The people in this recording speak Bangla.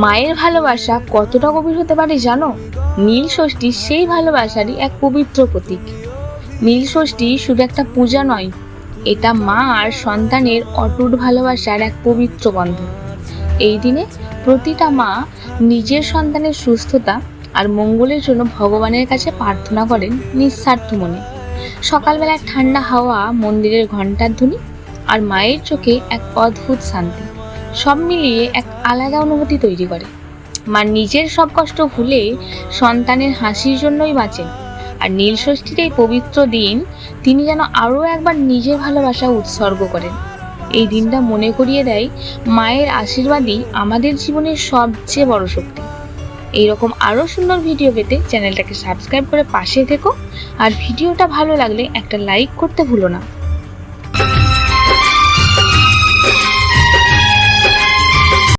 মায়ের ভালোবাসা কতটা গভীর হতে পারে জানো? নীল ষষ্ঠী সেই ভালোবাসারই এক পবিত্র প্রতীক। নীল ষষ্ঠী শুধু একটা পূজা নয়, এটা মা আর সন্তানের অটুট ভালোবাসার এক পবিত্র বন্ধন। এই দিনে প্রতিটা মা নিজের সন্তানের সুস্থতা আর মঙ্গলের জন্য ভগবানের কাছে প্রার্থনা করেন নিঃস্বার্থ মনে। সকালবেলার ঠান্ডা হাওয়া, মন্দিরের ঘণ্টার ধ্বনি আর মায়ের চোখে এক অদ্ভুত শান্তি, সব মিলিয়ে এক আলাদা অনুভূতি তৈরি করে। মা নিজের সব কষ্ট ভুলে সন্তানের হাসির জন্যই বাঁচেন। আর নীল ষষ্ঠীর এই পবিত্র দিন তিনি যেন আরও একবার নিজের ভালোবাসা উৎসর্গ করেন। এই দিনটা মনে করিয়ে দেয় মায়ের আশীর্বাদই আমাদের জীবনের সবচেয়ে বড় শক্তি। এইরকম আরও সুন্দর ভিডিও পেতে চ্যানেলটাকে সাবস্ক্রাইব করে পাশে থেকো। আর ভিডিওটা ভালো লাগলে একটা লাইক করতে ভুলো না।